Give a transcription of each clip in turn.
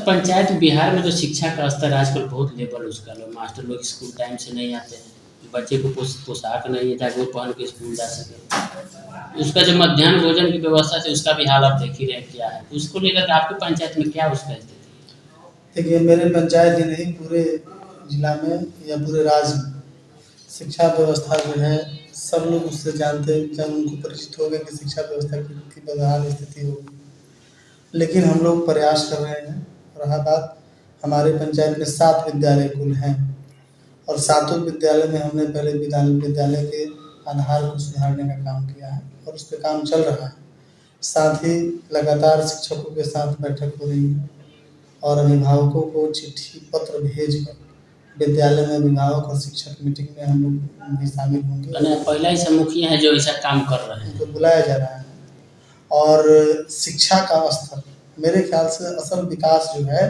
पंचायत बिहार में जो शिक्षा का स्तर आजकल बहुत लेवल उसका लो, मास्टर लोग स्कूल टाइम से नहीं आते हैं, बच्चे को पोशाक नहीं है ताकि वो पहन के स्कूल जा सके। उसका जो मध्याह्न भोजन की व्यवस्था थी उसका भी हाल आप देख ही रहे हैं क्या है। उसको लेकर के आपकी पंचायत में क्या उसका स्थिति? देखिए, मेरे पंचायत ही नहीं पूरे जिला में या पूरे राज्य में शिक्षा व्यवस्था जो है सब लोग उससे जानते हैं, जब उनको परिचित हो गए कि शिक्षा व्यवस्था की बदहाल स्थिति होगी। लेकिन हम लोग प्रयास कर रहे हैं। रहा बात, हमारे पंचायत में 7 विद्यालय कुल हैं और 7 विद्यालय में हमने पहले विद्यालय के आधार को सुधारने का काम किया है और उस पर काम चल रहा है। साथ ही लगातार शिक्षकों के साथ बैठक हो रही है और अभिभावकों को चिट्ठी पत्र भेजकर विद्यालय में अभिभावक और शिक्षक मीटिंग में हम लोग भी शामिल होंगे। मैंने पहला ऐसा मुखिया है जो ऐसा काम कर रहे हैं, तो बुलाया जा रहा है। और शिक्षा का स्तर, मेरे ख्याल से असल विकास जो है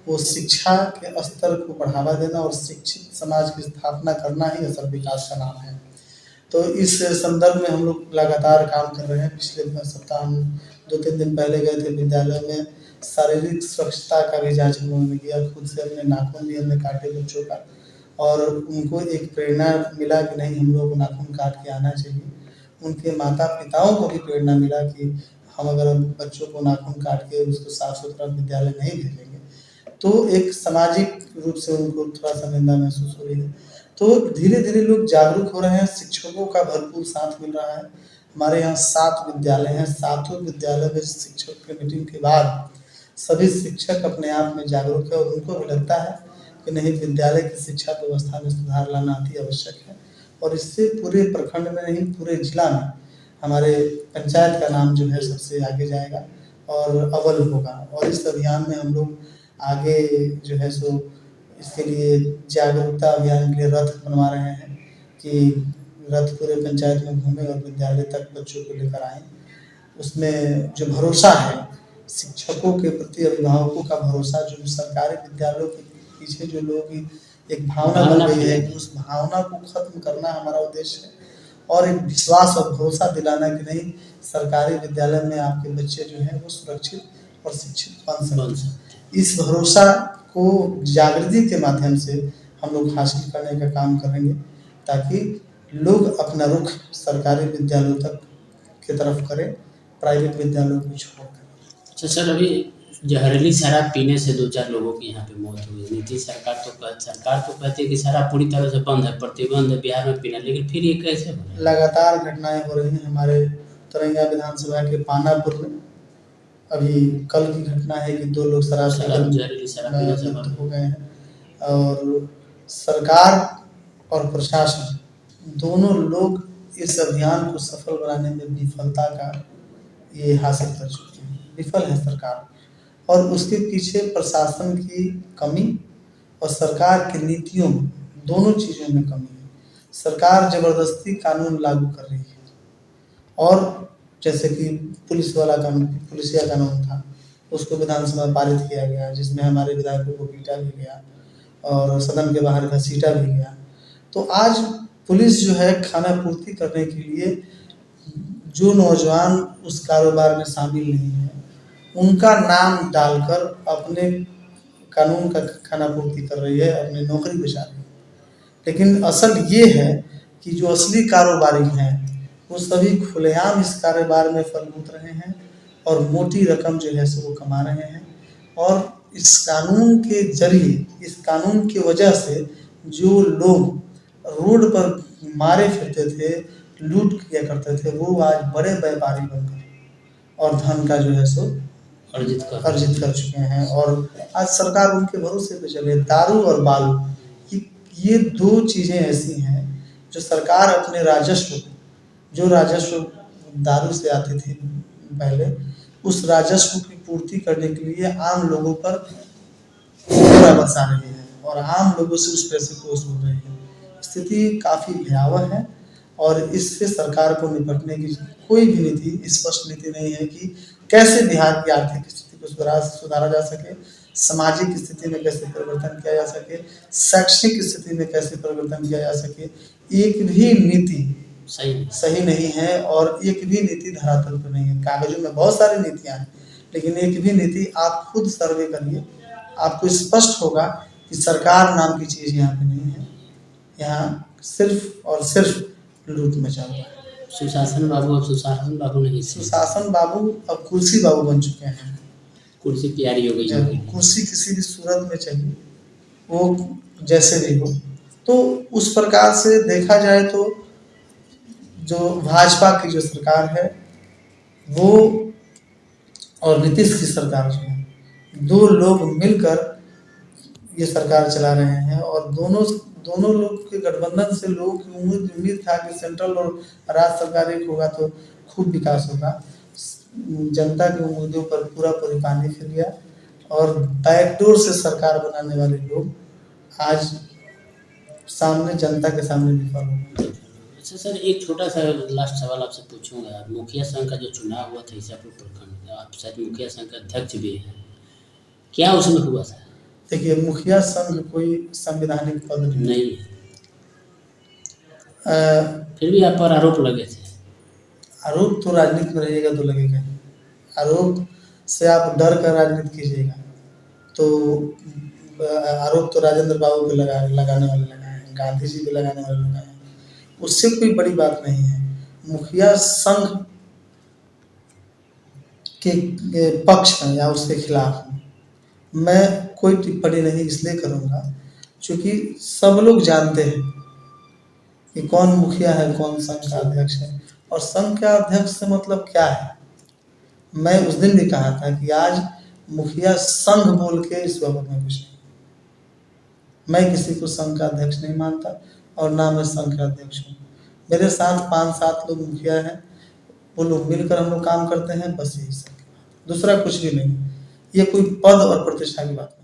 वो शिक्षा के स्तर को बढ़ावा देना और शिक्षित समाज की स्थापना करना ही असल विकास का नाम है। तो इस संदर्भ में हम लोग लगातार काम कर रहे हैं। पिछले सप्ताह हम 2-3 दिन पहले गए थे विद्यालय में, शारीरिक स्वच्छता का भी जांच उन्होंने किया। खुद से अपने नाखून भी हमने काटे बच्चों का और उनको एक प्रेरणा मिला कि नहीं, हम लोग को नाखून काट के आना चाहिए। उनके माता पिताओं को भी प्रेरणा मिला कि हम अगर बच्चों को नाखून काट के उसको साफ सुथरा विद्यालय नहीं भेजेंगे तो एक सामाजिक रूप से उनको थोड़ा सा निंदा महसूस हो रही है। तो धीरे धीरे लोग जागरूक हो रहे हैं, शिक्षकों का भरपूर साथ मिल रहा है। हमारे यहाँ 7 विद्यालय हैं, 7 विद्यालय में शिक्षक की मीटिंग के बाद सभी शिक्षक अपने आप में जागरूक है और उनको भी लगता है कि नहीं, विद्यालय की शिक्षा व्यवस्था में सुधार लाना अति आवश्यक है। और इससे पूरे प्रखंड में नहीं, पूरे जिला में हमारे पंचायत का नाम जो है सबसे आगे जाएगा और अव्वल होगा। और इस अभियान में हम लोग आगे जो है सो इसके लिए जागरूकता अभियान के लिए रथ बनवा रहे हैं कि रथ पूरे पंचायत में घूमे और विद्यालय तक बच्चों को लेकर आए। उसमें जो भरोसा है शिक्षकों के प्रति, अभिभावकों का भरोसा, जो सरकारी विद्यालयों के पीछे जो लोगों की एक भावना बन गई है, उस भावना को खत्म करना हमारा उद्देश्य है और एक विश्वास और भरोसा दिलाना कि नहीं, सरकारी विद्यालय में आपके बच्चे जो हैं वो सुरक्षित और शिक्षित बन सकते। इस भरोसा को जागृति के माध्यम से हम लोग हासिल करने का काम करेंगे ताकि लोग अपना रुख सरकारी विद्यालयों तक की तरफ करें, प्राइवेट विद्यालयों को छोड़कर। अच्छा सर, अभी जहरीली शराब पीने से 2-4 लोगों की यहाँ पे मौत हुई। नीतीश सरकार तो कहती है कि शराब पूरी तरह से बंद है, प्रतिबंध है बिहार में पीना, लेकिन फिर ये कैसे हो रहा है? लगातार घटनाएं हो रही हैं। हमारे तरैया विधानसभा के पानापुर में अभी कल की घटना है कि 2 लोग जहरीली शराब पीने से मृत हो गए हैं। और सरकार और प्रशासन दोनों लोग इस अभियान को सफल बनाने में विफलता का ये हासिल कर चुके हैं। विफल है सरकार और उसके पीछे प्रशासन की कमी और सरकार की नीतियों में, दोनों चीज़ों में कमी है। सरकार जबरदस्ती कानून लागू कर रही है और जैसे कि पुलिसिया कानून था, उसको विधानसभा पारित किया गया जिसमें हमारे विधायकों को पीटा भी गया और सदन के बाहर घसीटा भी गया। तो आज पुलिस जो है खाना पूर्ति करने के लिए जो नौजवान उस कारोबार में शामिल नहीं है उनका नाम डालकर अपने कानून का खाना पूर्ति कर रही है, अपनी नौकरी बचा रही है। लेकिन असल ये है कि जो असली कारोबारी हैं वो सभी खुलेआम इस कारोबार में फलूट रहे हैं और मोटी रकम जो है सो वो कमा रहे हैं। और इस कानून के जरिए, इस कानून की वजह से जो लोग रोड पर मारे फिरते थे, लूट किया करते थे, वो आज बड़े व्यापारी बनकर और धन का जो है सो अर्जित कर चुके हैं। और आज सरकार उनके भरोसे पे चले। दारू और बालू, ये 2 चीज़ें ऐसी हैं जो सरकार अपने राजस्व, जो राजस्व दारू से आती थी पहले, उस राजस्व की पूर्ति करने के लिए आम लोगों पर पूरा बरसा रही है और आम लोगों से उस पैसे को वसूल रही है। स्थिति काफ़ी भयावह है और इससे सरकार को निपटने की कोई भी नीति, स्पष्ट नीति नहीं है कि कैसे बिहार की आर्थिक स्थिति को सुधारा जा सके, सामाजिक स्थिति में कैसे परिवर्तन किया जा सके, शैक्षिक स्थिति में कैसे परिवर्तन किया जा सके। एक भी नीति सही नहीं है और एक भी नीति धरातल पर नहीं है। कागजों में बहुत सारी नीतियाँ हैं लेकिन एक भी नीति, आप खुद सर्वे करिए, आपको स्पष्ट होगा कि सरकार नाम की चीज़ यहाँ पे नहीं है। यहाँ सिर्फ और सिर्फ लूट मचा हुआ है। सुशासन बाबू अब सुशासन बाबू नहीं थे। सुशासन बाबू अब कुर्सी बाबू बन चुके हैं। कुर्सी तैयारी हो गई जब है। कुर्सी किसी भी सूरत में चाहिए, वो जैसे भी हो। तो उस प्रकार से देखा जाए तो जो भाजपा की जो सरकार है वो और नीतीश की सरकार जो है, दो लोग मिलकर ये सरकार चला रहे हैं और दोनों लोग के गठबंधन से लोगों की उम्मीद था कि सेंट्रल और राज्य सरकार एक होगा तो खूब विकास होगा। जनता की उम्मीदों पर पूरा पानी फिर गया और बैकडोर से सरकार बनाने वाले लोग आज सामने जनता के सामने विफल हो गए। अच्छा सर, एक छोटा सा लास्ट सवाल आपसे पूछूंगा। मुखिया संघ का जो चुनाव हुआ था ईसापुर प्रखंड, आप शायद मुखिया संघ के अध्यक्ष भी हैं, क्या उसमें हुआ था? देखिए, मुखिया संघ कोई संवैधानिक पद नहीं है, फिर भी आप पर आरोप लगे थे। आरोप तो राजनीति में रहेगा तो लगेगा ही। आरोप से आप डर कर राजनीति कीजिएगा तो आरोप तो राजेंद्र बाबू पे लगाने वाले लगाए हैं, गांधी जी पे लगाने वाले लगाए हैं, उससे कोई बड़ी बात नहीं है। मुखिया संघ के पक्ष में या उसके खिलाफ मैं कोई टिप्पणी नहीं इसलिए करूँगा क्योंकि सब लोग जानते हैं कि कौन मुखिया है, कौन संघ का अध्यक्ष है और संघ का अध्यक्ष से मतलब क्या है। मैं उस दिन भी कहा था कि आज मुखिया संघ बोल के इस बाबत में कुछ नहीं। मैं किसी को संघ का अध्यक्ष नहीं मानता और ना मैं संघ का अध्यक्ष हूँ। मेरे साथ 5-7 लोग मुखिया हैं, वो लोग मिलकर हम लोग काम करते हैं, बस यही सब, दूसरा कुछ भी नहीं। ये कोई पद और प्रतिष्ठा की बात नहीं।